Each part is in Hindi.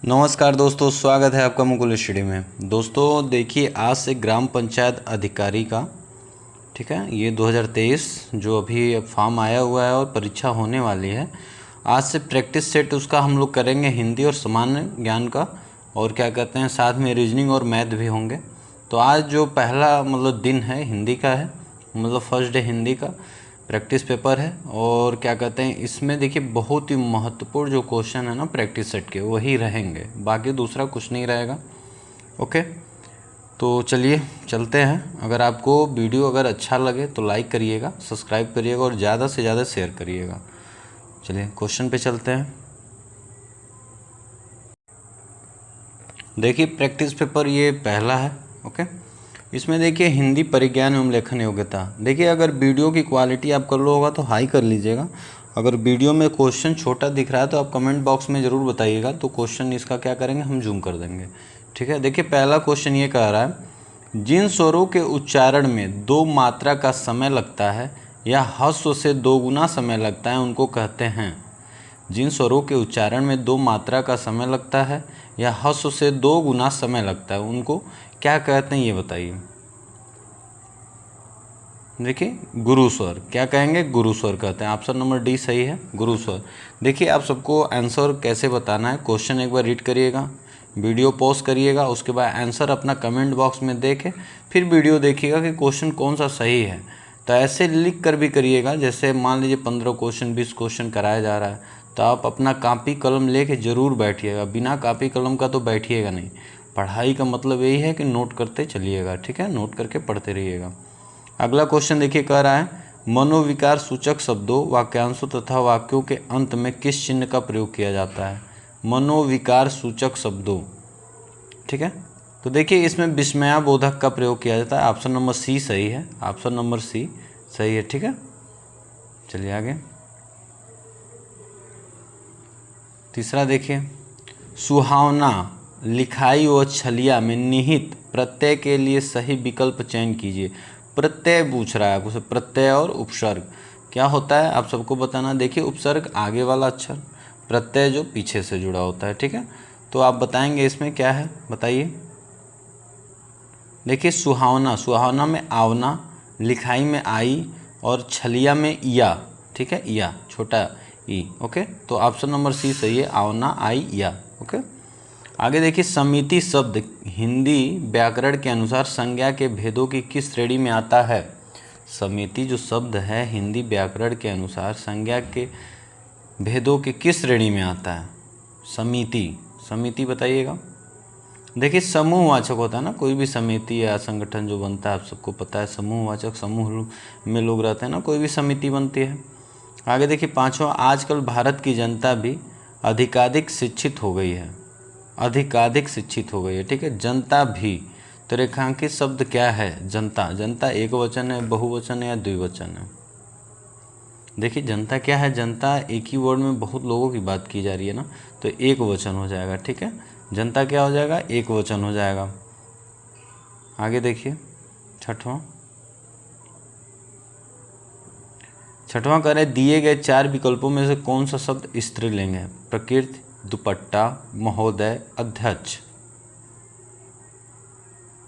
नमस्कार दोस्तों, स्वागत है आपका मुकुल स्टडी में। दोस्तों देखिए, आज से ग्राम पंचायत अधिकारी का, ठीक है, ये 2023 जो अभी फॉर्म आया हुआ है और परीक्षा होने वाली है। आज से प्रैक्टिस सेट उसका हम लोग करेंगे, हिंदी और सामान्य ज्ञान का, और क्या कहते हैं साथ में रीजनिंग और मैथ भी होंगे। तो आज जो पहला दिन है हिंदी का है, फर्स्ट डे हिंदी का प्रैक्टिस पेपर है। और क्या कहते हैं इसमें देखिए बहुत ही महत्वपूर्ण जो क्वेश्चन है ना प्रैक्टिस सेट के वही रहेंगे, बाकी दूसरा कुछ नहीं रहेगा। ओके, तो चलिए चलते हैं। अगर आपको वीडियो अच्छा लगे तो लाइक करिएगा, सब्सक्राइब करिएगा और ज़्यादा से ज़्यादा शेयर करिएगा। चलिए क्वेश्चन पे चलते हैं। देखिए प्रैक्टिस पेपर ये पहला है। ओके, इसमें देखिए हिंदी परिज्ञान एवं लेखन योग्यता। देखिए अगर वीडियो की क्वालिटी आप कर लो होगा तो हाई कर लीजिएगा। अगर वीडियो में क्वेश्चन छोटा दिख रहा है तो आप कमेंट बॉक्स में ज़रूर बताइएगा, तो क्वेश्चन इसका क्या करेंगे हम जूम कर देंगे। ठीक है, देखिए पहला क्वेश्चन ये कह रहा है, जिन स्वरों के उच्चारण में 2 मात्रा का समय लगता है या ह्रस्व से 2 गुना समय लगता है उनको कहते हैं। जिन स्वरों के उच्चारण में 2 मात्रा का समय लगता है या ह्रस्व से 2 गुना समय लगता है उनको क्या कहते हैं, ये बताइए। देखिए गुरु स्वर, क्या कहेंगे, गुरु स्वर कहते हैं। ऑप्शन नंबर डी सही है, गुरु स्वर। देखिए आप सबको आंसर कैसे बताना है, क्वेश्चन एक बार रीड करिएगा, वीडियो पॉज करिएगा, उसके बाद आंसर अपना कमेंट बॉक्स में देके फिर वीडियो देखिएगा कि क्वेश्चन कौन सा सही है। तो ऐसे लिख कर भी करिएगा, जैसे मान लीजिए 15 क्वेश्चन 20 क्वेश्चन कराया जा रहा है तो आप अपना कापी कलम लेके ज़रूर बैठिएगा। बिना कापी कलम का तो बैठिएगा नहीं। पढ़ाई का मतलब यही है कि नोट करते चलिएगा, ठीक है, नोट करके पढ़ते रहिएगा। अगला क्वेश्चन देखिए कह रहा है, मनोविकार सूचक शब्दों वाक्यांशों तथा वाक्यों के अंत में किस चिन्ह का प्रयोग किया जाता है। मनोविकार सूचक शब्दों, ठीक है, तो देखिए इसमें विस्मयाबोधक का प्रयोग किया जाता है। ऑप्शन नंबर सी सही है, ऑप्शन नंबर सी सही है, ठीक है। चलिए आगे तीसरा देखिए, सुहावना लिखाई व छलिया में निहित प्रत्यय के लिए सही विकल्प चयन कीजिए। प्रत्यय पूछ रहा है आपसे, प्रत्यय और उपसर्ग क्या होता है आप सबको बताना। देखिए उपसर्ग आगे वाला अक्षर, प्रत्यय जो पीछे से जुड़ा होता है, ठीक है। तो आप बताएंगे इसमें क्या है, बताइए। देखिए सुहावना, सुहावना में आवना, लिखाई में आई और छलिया में या, ठीक है, या छोटा ई। ओके, तो ऑप्शन नंबर सी सही है, आवना आई या। ओके, आगे देखिए, समिति शब्द हिंदी व्याकरण के अनुसार संज्ञा के भेदों की किस श्रेणी में आता है। समिति जो शब्द है हिंदी व्याकरण के अनुसार संज्ञा के भेदों के किस श्रेणी में आता है। समिति, समिति बताइएगा। देखिए समूहवाचक होता है ना, कोई भी समिति या संगठन जो बनता है आप सबको पता है, समूहवाचक, समूह में लोग रहते हैं ना, कोई भी समिति बनती है। आगे देखिए पांचवा, आजकल भारत की जनता भी अधिकाधिक शिक्षित हो गई है। अधिकाधिक शिक्षित हो गई है, ठीक है, जनता भी। तो रेखांकित शब्द क्या है, जनता। जनता एक वचन है, बहुवचन है या द्विवचन है। देखिए जनता क्या है, जनता एक ही वर्ड में बहुत लोगों की बात की जा रही है ना, तो एक वचन हो जाएगा, ठीक है। जनता क्या हो जाएगा, एक वचन हो जाएगा। आगे देखिए छठवां, छठवां कह रहे दिए गए 4 विकल्पों में से कौन सा शब्द स्त्रीलिंग है। प्रकृति, दुपट्टा, महोदय, अध्यक्ष।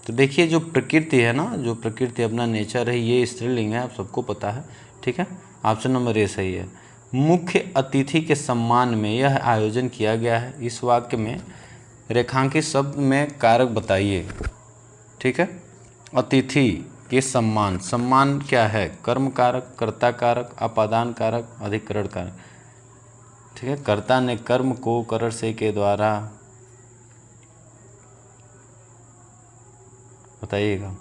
तो देखिए जो प्रकृति है ना, जो प्रकृति अपना नेचर है, ये स्त्रीलिंग है, आप सबको पता है, ठीक है। ऑप्शन नंबर ए सही है। मुख्य अतिथि के सम्मान में यह आयोजन किया गया है। इस वाक्य में रेखांकित शब्द में कारक बताइए, ठीक है। अतिथि के सम्मान, सम्मान क्या है, कर्म कारक, कर्ता कारक, अपादान कारक, अधिकरण कारक, ठीक है। कर्ता ने कर्म को कर से के द्वारा, बताइएगा।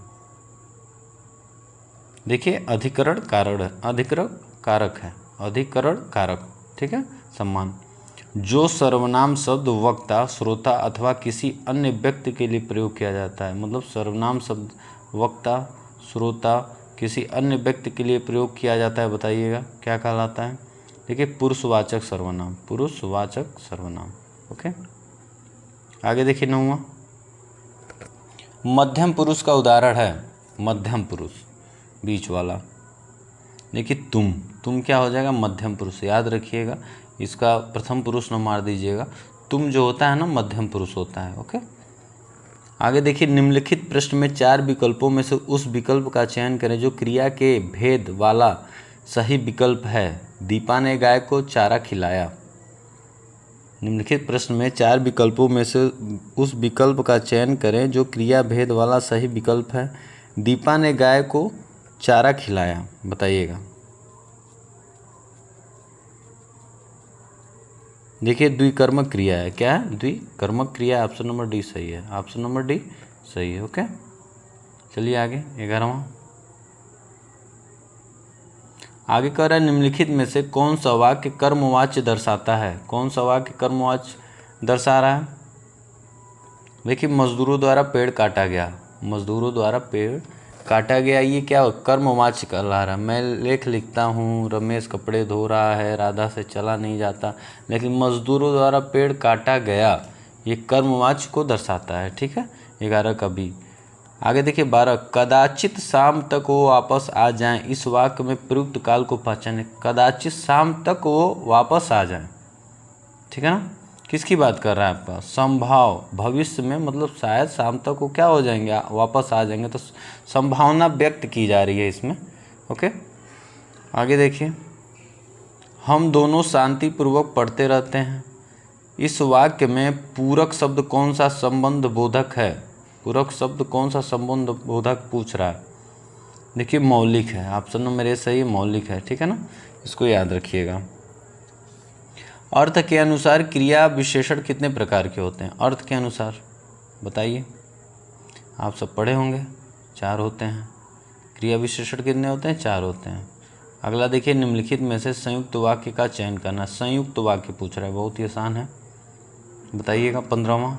देखिए अधिकरण कारण, अधिकरण कारक है, अधिकरण कारक, ठीक है। सम्मान, जो सर्वनाम शब्द वक्ता, श्रोता अथवा किसी अन्य व्यक्ति के लिए प्रयोग किया जाता है। मतलब सर्वनाम शब्द वक्ता, श्रोता, किसी अन्य व्यक्ति के लिए प्रयोग किया जाता है, बताइएगा क्या कहलाता है। देखिए पुरुषवाचक सर्वनाम, पुरुषवाचक सर्वनाम। ओके, आगे देखिए नौवां, मध्यम पुरुष का उदाहरण है। मध्यम पुरुष बीच वाला, देखिए तुम क्या हो जाएगा, मध्यम पुरुष। याद रखिएगा इसका प्रथम पुरुष न मार दीजिएगा, तुम जो होता है ना मध्यम पुरुष होता है। ओके, आगे देखिए, निम्नलिखित प्रश्न में 4 विकल्पों में से उस विकल्प का चयन करें जो क्रिया के भेद वाला सही विकल्प है। दीपा ने गाय को चारा खिलाया। निम्नलिखित प्रश्न में 4 विकल्पों में से उस विकल्प का चयन करें जो क्रिया भेद वाला सही विकल्प है। दीपा ने गाय को चारा खिलाया, बताइएगा। देखिए, द्विकर्मक क्रिया है। क्या है? द्विकर्मक क्रिया। ऑप्शन नंबर डी सही है। ऑप्शन नंबर डी सही है। ओके, चलिए आगे 11वां। आगे कह रहा है, निम्नलिखित में से कौन सा वाक्य कर्मवाच्य दर्शाता है? कौन सा वाक्य कर्मवाच्य दर्शा रहा है? देखिए, मजदूरों द्वारा पेड़ काटा गया। मजदूरों द्वारा पेड़ काटा गया, ये क्या कर्मवाच्य कहला रहा है। मैं लेख लिखता हूँ, रमेश कपड़े धो रहा है, राधा से चला नहीं जाता, लेकिन मजदूरों द्वारा पेड़ काटा गया, ये कर्मवाच्य को दर्शाता है। ठीक है, 11 का बी। आगे देखिए 12, कदाचित शाम तक वो वापस आ जाएं। इस वाक्य में प्रयुक्त काल को पहचाने। कदाचित शाम तक वो वापस आ जाएं, ठीक है ना? किसकी बात कर रहा है आपका? संभाव, भविष्य में, मतलब शायद शाम तक वो क्या हो जाएंगे, वापस आ जाएंगे, तो संभावना व्यक्त की जा रही है इसमें। ओके, आगे देखिए, हम दोनों शांतिपूर्वक पढ़ते रहते हैं। इस वाक्य में पूरक शब्द कौन सा संबंध बोधक है? पूरक शब्द कौन सा संबंध बोधक पूछ रहा है? देखिए, मौलिक है। ऑप्शन नंबर ए सही है, मौलिक है। ठीक है ना, इसको याद रखिएगा। अर्थ के अनुसार क्रिया विशेषण कितने प्रकार के होते हैं? अर्थ के अनुसार बताइए, आप सब पढ़े होंगे। 4 होते हैं। क्रिया विशेषण कितने होते हैं? 4 होते हैं। अगला देखिए, निम्नलिखित में से संयुक्त वाक्य का चयन करना। संयुक्त वाक्य पूछ रहा है, बहुत ही आसान है, बताइएगा। 15वां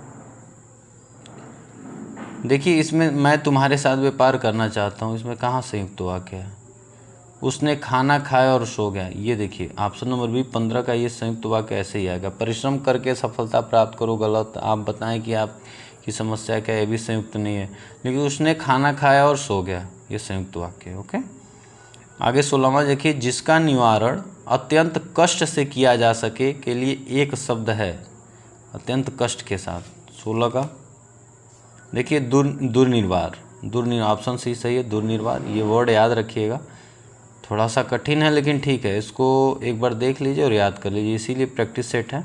देखिए, इसमें मैं तुम्हारे साथ व्यापार करना चाहता हूँ, इसमें कहाँ संयुक्त वाक्य है? उसने खाना खाया और सो गया, ये देखिए ऑप्शन नंबर बी 15 का ये संयुक्त वाक्य ऐसे ही आएगा। परिश्रम करके सफलता प्राप्त करो, गलत। आप बताएं कि आपकी समस्या क्या है, ये भी संयुक्त नहीं है। लेकिन उसने खाना खाया और सो गया, ये संयुक्त वाक्य है। ओके, आगे 16वां देखिए, जिसका निवारण अत्यंत कष्ट से किया जा सके के लिए एक शब्द है। अत्यंत कष्ट के साथ। 16 का देखिए, दुर्निवार। ऑप्शन सी सही है, दुर्निवार। ये वर्ड याद रखिएगा, थोड़ा सा कठिन है लेकिन ठीक है, इसको एक बार देख लीजिए और याद कर लीजिए, इसीलिए प्रैक्टिस सेट है।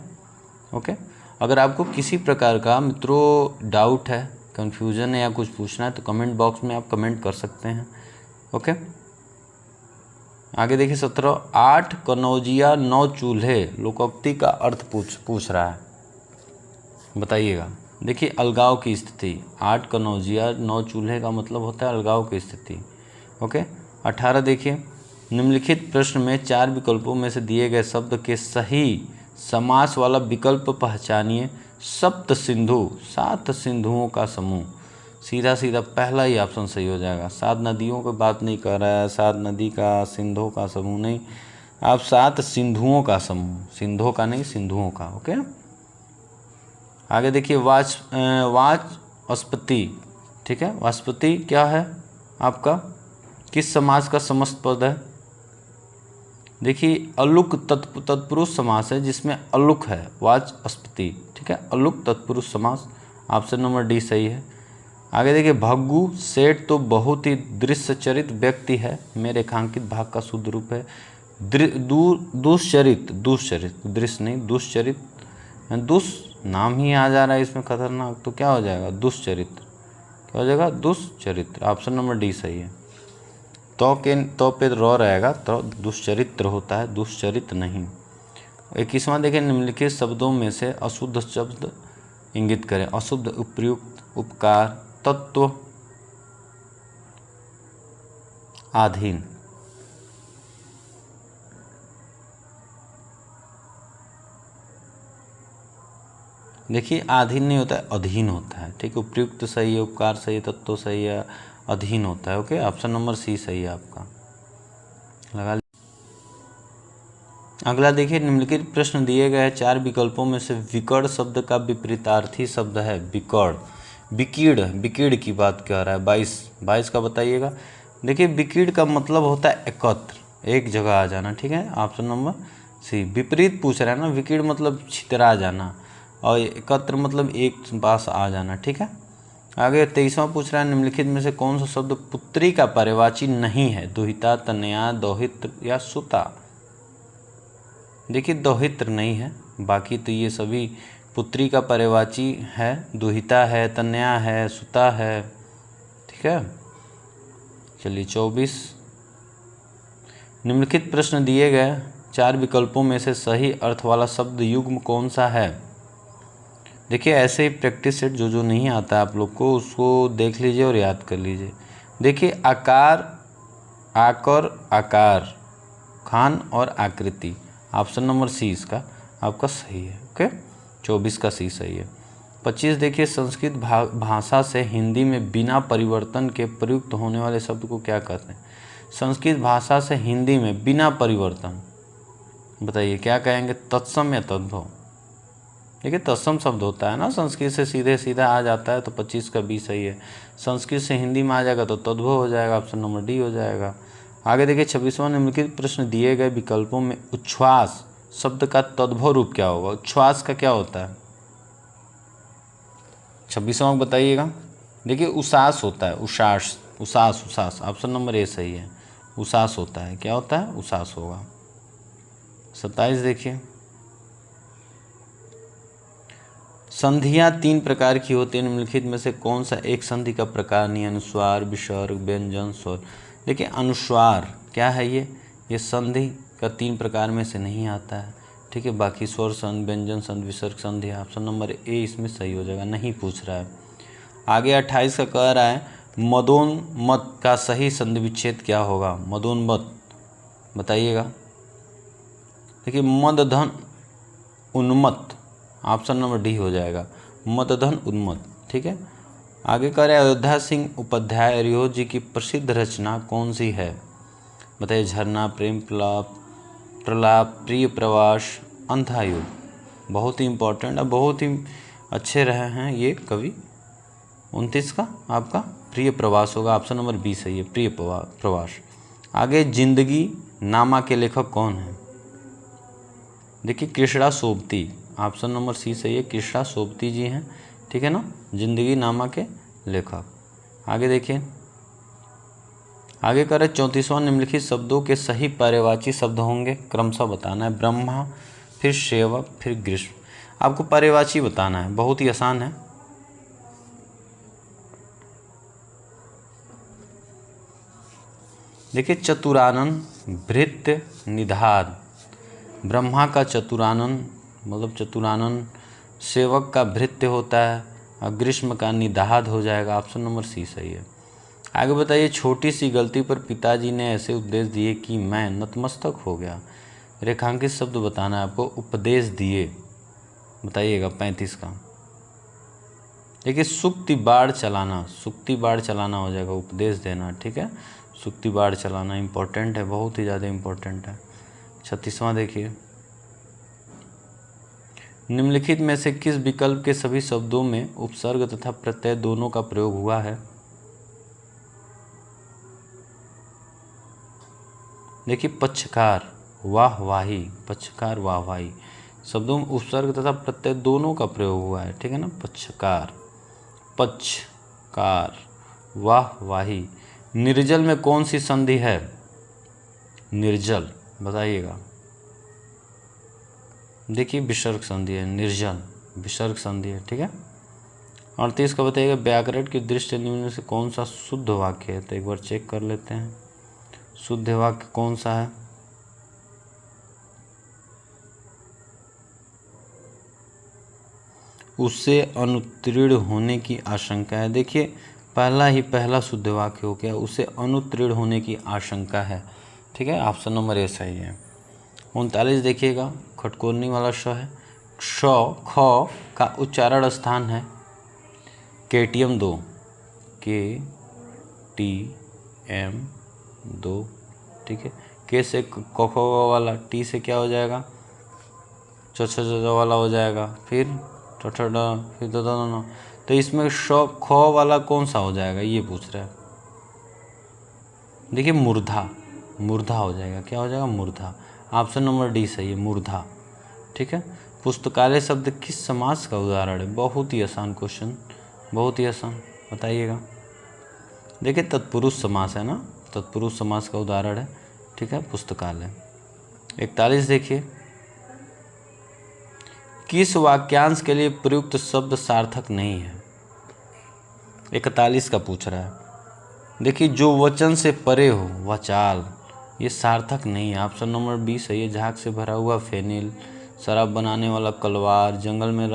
ओके, अगर आपको किसी प्रकार का मित्रों डाउट है, कन्फ्यूजन है या कुछ पूछना है तो कमेंट बॉक्स में आप कमेंट कर सकते हैं। ओके, आगे देखिए 17, 8 कनौजिया 9 चूल्हे लोकोक्ति का अर्थ पूछ रहा है, बताइएगा। देखिए, अलगाव की स्थिति। 8 कनौजिया 9 चूल्हे का मतलब होता है अलगाव की स्थिति। ओके, 18 देखिए, निम्नलिखित प्रश्न में 4 विकल्पों में से दिए गए शब्द के सही समास वाला विकल्प पहचानिए। सप्त सिंधु, 7 सिंधुओं का समूह। सीधा सीधा पहला ही ऑप्शन सही हो जाएगा। 7 नदियों की बात नहीं कर रहा है, 7 नदी का, सिंधुओं का समूह नहीं, आप 7 सिंधुओं का समूह, सिंधुओं का नहीं, सिंधुओं का। ओके, आगे देखिए, वाचस्पति। ठीक है, वाचस्पति क्या है आपका? किस समास का समस्त पद है? देखिए, अलुक तत्पुरुष समास है जिसमें अलुक है, वाचस्पति। ठीक है, अलुक तत्पुरुष समास। ऑप्शन नंबर डी सही है। आगे देखिए, भग्गू सेठ तो बहुत ही दृश्यचरित व्यक्ति है, में रेखांकित भाग का शुद्ध रूप है। दुष्चरित, दृश्य नहीं, दुष्चरित, नाम ही आ जा रहा है इसमें खतरनाक, तो क्या हो जाएगा? दुष्चरित्र। क्या हो जाएगा? दुष्चरित्र। ऑप्शन नंबर डी सही है। तो पे रॉ रहेगा, तो दुष्चरित्र होता है, दुष्चरित्र नहीं। 21वां देखिए, निम्नलिखित शब्दों में से अशुद्ध शब्द इंगित करें। अशुद्ध, उपयुक्त, उपकार, तत्व, अधीन। देखिए, अधीन नहीं होता है, अधीन होता है। ठीक है, उपयुक्त सही है, उपकार सही है, तत्व सही है, अधीन होता है। ओके, ऑप्शन नंबर सी सही है आपका, लगा। अगला देखिए, निम्नलिखित प्रश्न दिए गए 4 विकल्पों में से विकर्ण शब्द का विपरीतार्थी शब्द है विकर्ण। विकीर्ण की बात कर रहा है। 22 का बताइएगा। देखिए, विकीर्ण का मतलब होता है एकत्र, एक जगह आ जाना। ठीक है, ऑप्शन नंबर सी। विपरीत पूछ रहा है ना, विकीर्ण मतलब छितरा जाना, और एकत्र मतलब एक पास आ जाना, ठीक है। आगे 23वां पूछ रहा है, निम्नलिखित में से कौन सा शब्द पुत्री का पर्यायवाची नहीं है? दुहिता, तनया, दौहित्र या सुता। देखिए दौहित्र नहीं है, बाकी तो ये सभी पुत्री का पर्यायवाची है। दुहिता है, तनया है, सुता है, ठीक है। चलिए 24, निम्नलिखित प्रश्न दिए गए 4 विकल्पों में से सही अर्थ वाला शब्द युग्म कौन सा है? देखिए ऐसे ही प्रैक्टिस सेट जो नहीं आता है आप लोग को उसको देख लीजिए और याद कर लीजिए। देखिए आकार, आकर, आकार, खान और आकृति, ऑप्शन नंबर सी इसका आपका सही है। ओके, 24 का सी सही है। 25 देखिए, संस्कृत भाषा से हिंदी में बिना परिवर्तन के प्रयुक्त होने वाले शब्द को क्या कहते हैं? संस्कृत भाषा से हिंदी में बिना परिवर्तन, बताइए क्या कहेंगे? तत्सम या तद्भव? देखिए तत्सम शब्द होता है ना, संस्कृत से सीधे सीधा आ जाता है, तो 25 का बी सही है। संस्कृत से हिंदी में आ जाएगा तो तद्भव हो जाएगा, ऑप्शन नंबर डी हो जाएगा। आगे देखिए 26वां, निम्नलिखित प्रश्न दिए गए विकल्पों में उच्छ्वास शब्द का तद्भव रूप क्या होगा? उच्छ्वास का क्या होता है? 26वां बताइएगा। देखिए उसास होता है, उसास, उसास, उसास, ऑप्शन नंबर ए सही है। उसास होता है, क्या होता है? उसास होगा। 27 देखिए, संधियाँ 3 प्रकार की होती है, निम्नलिखित में से कौन सा एक संधि का प्रकार नहीं? अनुस्वार, विसर्ग, व्यंजन, स्वर। देखिए अनुस्वार क्या है? ये संधि का 3 प्रकार में से नहीं आता है, ठीक है। बाकी स्वर संधि, व्यंजन संधि, विसर्ग संधि, ऑप्शन नंबर ए इसमें सही हो जाएगा, नहीं पूछ रहा है। आगे 28 का कह रहा है, मदोन्मत्त का सही संधि विच्छेद क्या होगा? मदोन्मत्त बताइएगा। देखिए मदधन उन्मत्त, ऑप्शन नंबर डी हो जाएगा, मदधन उन्मत्त, ठीक है। आगे कह रहे हैं, अयोध्या सिंह उपाध्याय अरियोध जी की प्रसिद्ध रचना कौन सी है? बताइए। झरना, प्रेम प्रलाप, प्रिय प्रवास, अंधायुग। बहुत ही इम्पोर्टेंट और बहुत ही अच्छे रहे हैं ये कवि। 29 का आपका प्रिय प्रवास होगा, ऑप्शन नंबर बी सही है, प्रिय प्रवास। आगे जिंदगी नामा के लेखक कौन है? देखिए Krishna Sobti, option number C सही है, कृष्णा सोबती जी हैं, ठीक है ना, जिंदगी नामा के लेखक। आगे देखिए, आगे करें 34वां, निम्नलिखित शब्दों के सही पर्यायवाची शब्द होंगे, क्रमशः बताना है। ब्रह्मा, फिर सेवक, फिर ग्रीष्म। आपको पर्यायवाची बताना है, बहुत ही आसान है। देखिए चतुरानन, भृत्य, निधान। ब्रह्मा का चतुरानन मतलब चतुरानन, सेवक का भृत्य होता है और ग्रीष्म का निदाद हो जाएगा, ऑप्शन नंबर सी सही है। आगे बताइए, छोटी सी गलती पर पिताजी ने ऐसे उपदेश दिए कि मैं नतमस्तक हो गया। रेखांकित शब्द बताना है आपको, उपदेश दिए, बताइएगा 35 का। देखिए सुक्ति बाढ़ चलाना, सुक्ति बाढ़ चलाना हो जाएगा, उपदेश देना, ठीक है। सुक्ति बाढ़ चलाना इम्पोर्टेंट है, बहुत ही ज़्यादा इम्पोर्टेंट है। 36वां देखिए, निम्नलिखित में से किस विकल्प के सभी शब्दों में उपसर्ग तथा प्रत्यय दोनों का प्रयोग हुआ है? देखिए पक्षकार, वाहवाही, पक्षकार, वाहवाही शब्दों में उपसर्ग तथा प्रत्यय दोनों का प्रयोग हुआ है, ठीक है ना। पक्षकार, पक्षकार, वाहवाही। निर्जल में कौन सी संधि है? निर्जल बताइएगा। देखिए विसर्ग संधि है, निर्जल विसर्ग संधि है, ठीक है। 38 का बताइएगा, व्याकरण की दृष्टि निम्न में से कौन सा शुद्ध वाक्य है? तो एक बार चेक कर लेते हैं, शुद्ध वाक्य कौन सा है? उससे अनुत्तीर्ण होने की आशंका है। देखिए पहला शुद्ध वाक्य हो गया, उससे अनुत्तीर्ण होने की आशंका है, ठीक है, ऑप्शन नंबर ए सही है। 39 देखिएगा, खटकोनी वाला श है, श ख का उच्चारण स्थान है KTM 2, KTM 2, ठीक है। के से क वाला, टी से क्या हो जाएगा? च वाला हो जाएगा, फिर फिर तो इसमें श ख वाला कौन सा हो जाएगा ये पूछ रहा है। देखिए मूर्धा, मूर्धा हो जाएगा, क्या हो जाएगा? मूर्धा, ऑप्शन नंबर डी सही है, मूर्धा, ठीक है। पुस्तकालय शब्द किस समास का उदाहरण है? बहुत ही आसान क्वेश्चन, बहुत ही आसान, बताइएगा। देखिए तत्पुरुष समास है ना, तत्पुरुष समास का उदाहरण है, ठीक है, पुस्तकालय। 41 देखिए, किस वाक्यांश के लिए प्रयुक्त शब्द सार्थक नहीं है? 41 का पूछ रहा है। देखिए जो वचन से परे हो, वचाल, ये सार्थक नहीं है। ऑप्शन नंबर बी सही है। झाग से भरा हुआ फेनिल, शराब बनाने वाला कलवार, जंगल में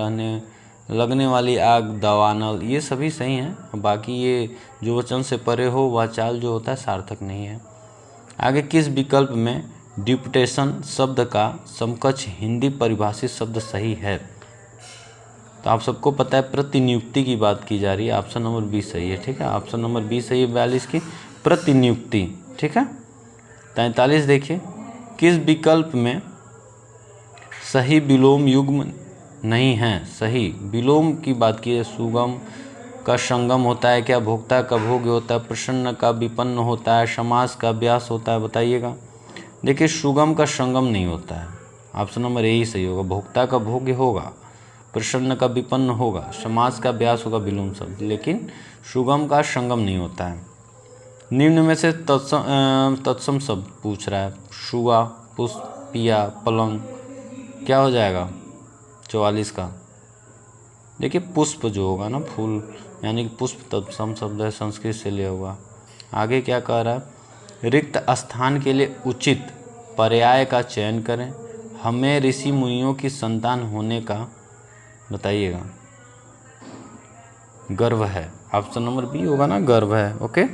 लगने वाली आग दावानल, ये सभी सही हैं। बाकी ये जो वचन से परे हो, वाचाल जो होता है सार्थक नहीं है। आगे किस विकल्प में डिप्यूटेशन शब्द का समकक्ष हिंदी परिभाषित शब्द सही है? तो आप सबको पता है प्रतिनियुक्ति की बात की जा रही है। ऑप्शन नंबर बी सही है, ठीक है, ऑप्शन नंबर बी सही है 42 की, प्रतिनियुक्ति, ठीक है। 43 देखिए, किस विकल्प में सही विलोम युग्म नहीं है? सही विलोम की बात की है। सुगम का संगम होता है क्या? भोक्ता का भोग्य होता है? प्रसन्न का विपन्न होता है? समास का अभ्यास होता है? बताइएगा। देखिए सुगम का संगम नहीं होता है, ऑप्शन नंबर ए ही सही होगा। भोक्ता का भोग्य होगा, प्रसन्न का विपन्न होगा, समास का अभ्यास होगा विलोम शब्द, लेकिन सुगम का संगम नहीं होता है। निम्न में से तत्सम शब्द पूछ रहा है। शुआ, पुष्प, पिया, पलंग, क्या हो जाएगा 44 का? देखिए पुष्प जो होगा ना, फूल, यानी कि पुष्प तत्सम शब्द है, संस्कृत से लिया हुआ। आगे क्या कह रहा है? रिक्त स्थान के लिए उचित पर्याय का चयन करें। हमें ऋषि मुनियों की संतान होने का, बताइएगा, गर्व है। ऑप्शन नंबर बी होगा ना, गर्व है। ओके,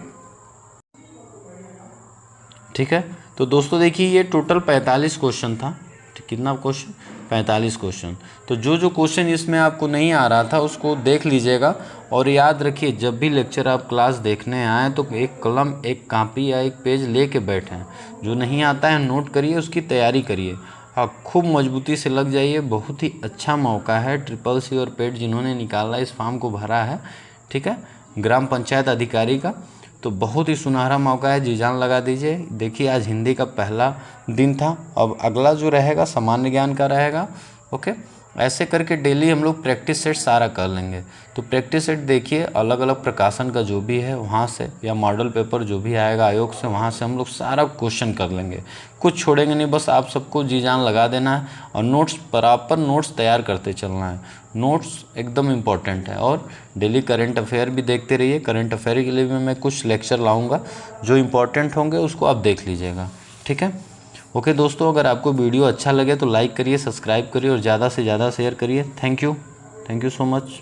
ठीक है। तो दोस्तों देखिए ये टोटल 45 क्वेश्चन था। कितना क्वेश्चन? 45 क्वेश्चन। तो जो क्वेश्चन इसमें आपको नहीं आ रहा था उसको देख लीजिएगा, और याद रखिए जब भी लेक्चर आप क्लास देखने आए तो एक कलम, एक कॉपी या एक पेज लेके बैठें। जो नहीं आता है नोट करिए, उसकी तैयारी करिए, हाँ खूब मजबूती से लग जाइए। बहुत ही अच्छा मौका है। CCC और पेड जिन्होंने निकाला, इस फॉर्म को भरा है, ठीक है, ग्राम पंचायत अधिकारी का, तो बहुत ही सुनहरा मौका है, जी जान लगा दीजिए। देखिए आज हिंदी का पहला दिन था, अब अगला जो रहेगा सामान्य ज्ञान का रहेगा। ओके, ऐसे करके डेली हम लोग प्रैक्टिस सेट सारा कर लेंगे। तो प्रैक्टिस सेट देखिए अलग अलग प्रकाशन का जो भी है वहाँ से, या मॉडल पेपर जो भी आएगा आयोग से, वहाँ से हम लोग सारा क्वेश्चन कर लेंगे, कुछ छोड़ेंगे नहीं। बस आप सबको जी जान लगा देना है और नोट्स, प्रॉपर नोट्स तैयार करते चलना है। नोट्स एकदम इम्पॉर्टेंट है। और डेली करंट अफेयर भी देखते रहिए। करंट अफेयर के लिए भी मैं कुछ लेक्चर लाऊंगा, जो इम्पॉर्टेंट होंगे उसको आप देख लीजिएगा, ठीक है। ओके दोस्तों, अगर आपको वीडियो अच्छा लगे तो लाइक करिए, सब्सक्राइब करिए और ज़्यादा से ज़्यादा शेयर करिए। Thank you so much.